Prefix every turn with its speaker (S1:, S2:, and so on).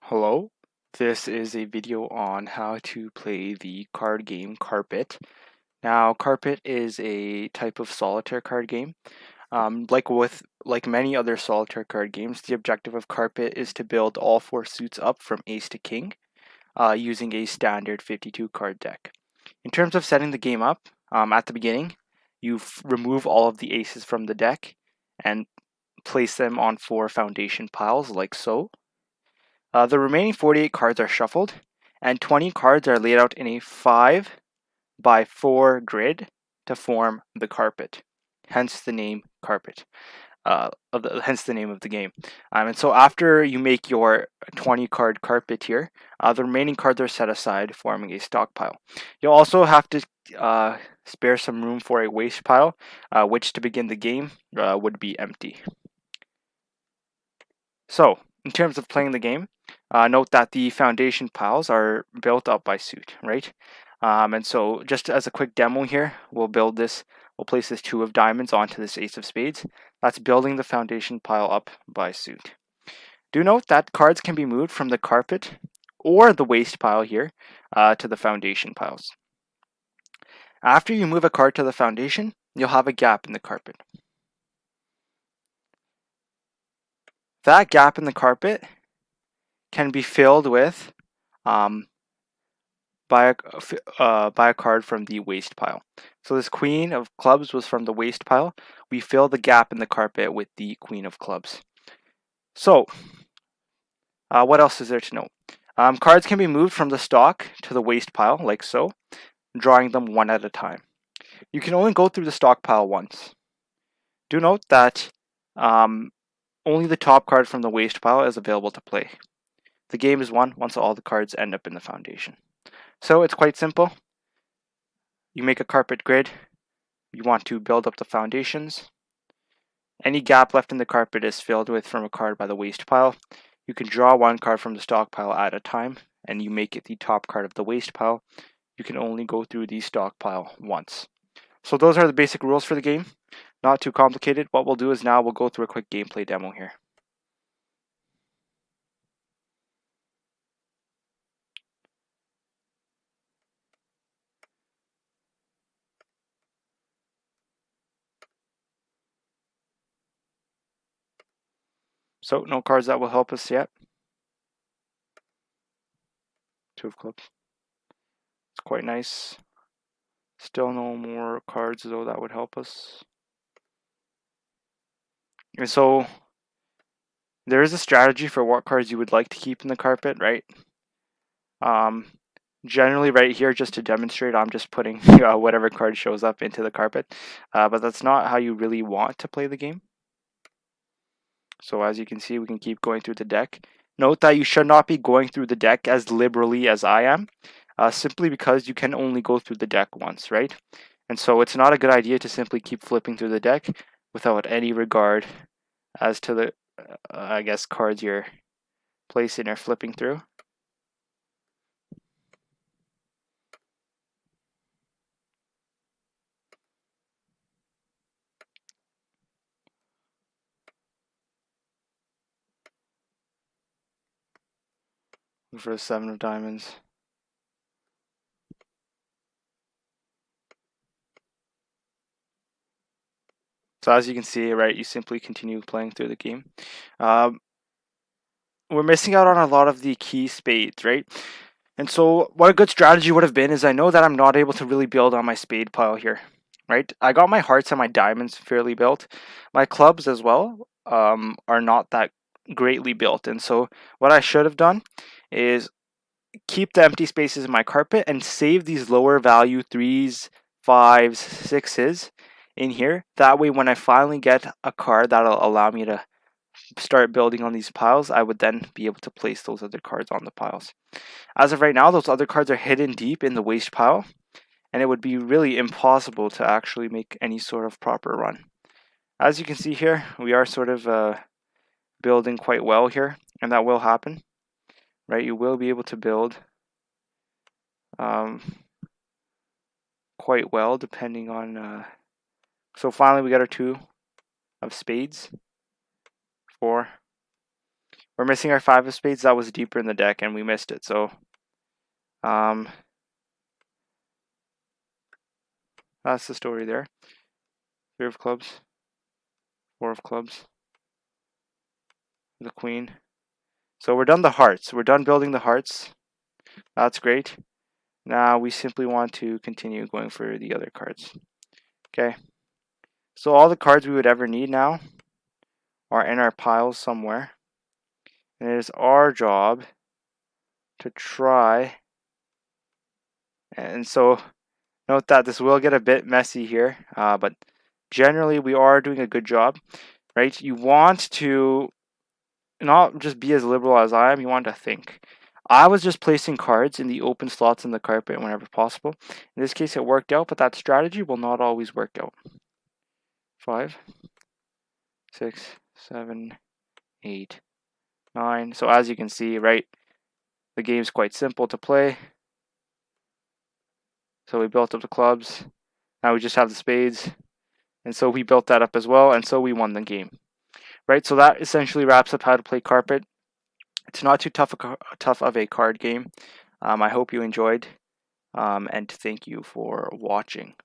S1: Hello, this is a video on how to play the card game Carpet. Now, Carpet is a type of solitaire card game. Like many other solitaire card games, the objective of Carpet is to build all four suits up from ace to king using a standard 52 card deck. In terms of setting the game up, at the beginning, you remove all of the aces from the deck and place them on four foundation piles like so. The remaining 48 cards are shuffled, and 20 cards are laid out in a 5 by 4 grid to form the carpet. Hence the name Carpet. Hence the name of the game. And so after you make your 20 card carpet here, the remaining cards are set aside, forming a stockpile. You'll also have to spare some room for a waste pile, which to begin the game would be empty. So, in terms of playing the game, note that the foundation piles are built up by suit, right? And so, just as a quick demo here, we'll place this 2 of diamonds onto this ace of spades. That's building the foundation pile up by suit. Do note that cards can be moved from the carpet or the waste pile here to the foundation piles. After you move a card to the foundation, you'll have a gap in the carpet. That gap in the carpet can be filled with by a card from the waste pile. So this queen of clubs was from the waste pile. We fill the gap in the carpet with the queen of clubs. So what else is there to know? Cards can be moved from the stock to the waste pile like so, drawing them one at a time. You can only go through the stockpile once. Do note that only the top card from the waste pile is available to play. The game is won once all the cards end up in the foundation. So it's quite simple. You make a carpet grid. You want to build up the foundations. Any gap left in the carpet is filled with from a card by the waste pile. You can draw one card from the stockpile at a time, and you make it the top card of the waste pile. You can only go through the stockpile once. So those are the basic rules for the game. Not too complicated. What we'll do is now we'll go through a quick gameplay demo here. So no cards that will help us yet. 2 of clubs. It's quite nice. Still no more cards though that would help us. And so there is a strategy for what cards you would like to keep in the carpet, right? Generally right here, just to demonstrate, I'm just putting whatever card shows up into the carpet, but that's not how you really want to play the game. So as you can see, we can keep going through the deck. Note that you should not be going through the deck as liberally as I am, simply because you can only go through the deck once, right? And so it's not a good idea to simply keep flipping through the deck without any regard as to the, I guess, cards you're placing or flipping through. For the 7 of diamonds. So as you can see, right, you simply continue playing through the game. We're missing out on a lot of the key spades, right? And so what a good strategy would have been is I know that I'm not able to really build on my spade pile here, right? I got my hearts and my diamonds fairly built. My clubs as well are not that greatly built. And so what I should have done is keep the empty spaces in my carpet and save these lower value 3s, 5s, 6s in here. That way when I finally get a card that'll allow me to start building on these piles, I would then be able to place those other cards on the piles. As of right now, those other cards are hidden deep in the waste pile, and it would be really impossible to actually make any sort of proper run. As you can see here, we are sort of building quite well here, and that will happen, right? You will be able to build quite well depending on... So finally we got our 2 of spades, 4. We're missing our 5 of spades. That was deeper in the deck, and we missed it. So, that's the story there. 3 of clubs, 4 of clubs, the queen. So we're done the hearts. We're done building the hearts. That's great. Now we simply want to continue going for the other cards. Okay. So all the cards we would ever need now are in our piles somewhere. And it is our job to try. And so note that this will get a bit messy here, but generally we are doing a good job, right? You want to not just be as liberal as I am, you want to think. I was just placing cards in the open slots in the carpet whenever possible. In this case, it worked out, but that strategy will not always work out. 5, 6, 7, 8, 9. So as you can see, right, the game's quite simple to play. So we built up the clubs. Now we just have the spades. And so we built that up as well, and so we won the game. Right, so that essentially wraps up how to play carpet. It's not too tough of a card game. I hope you enjoyed, and thank you for watching.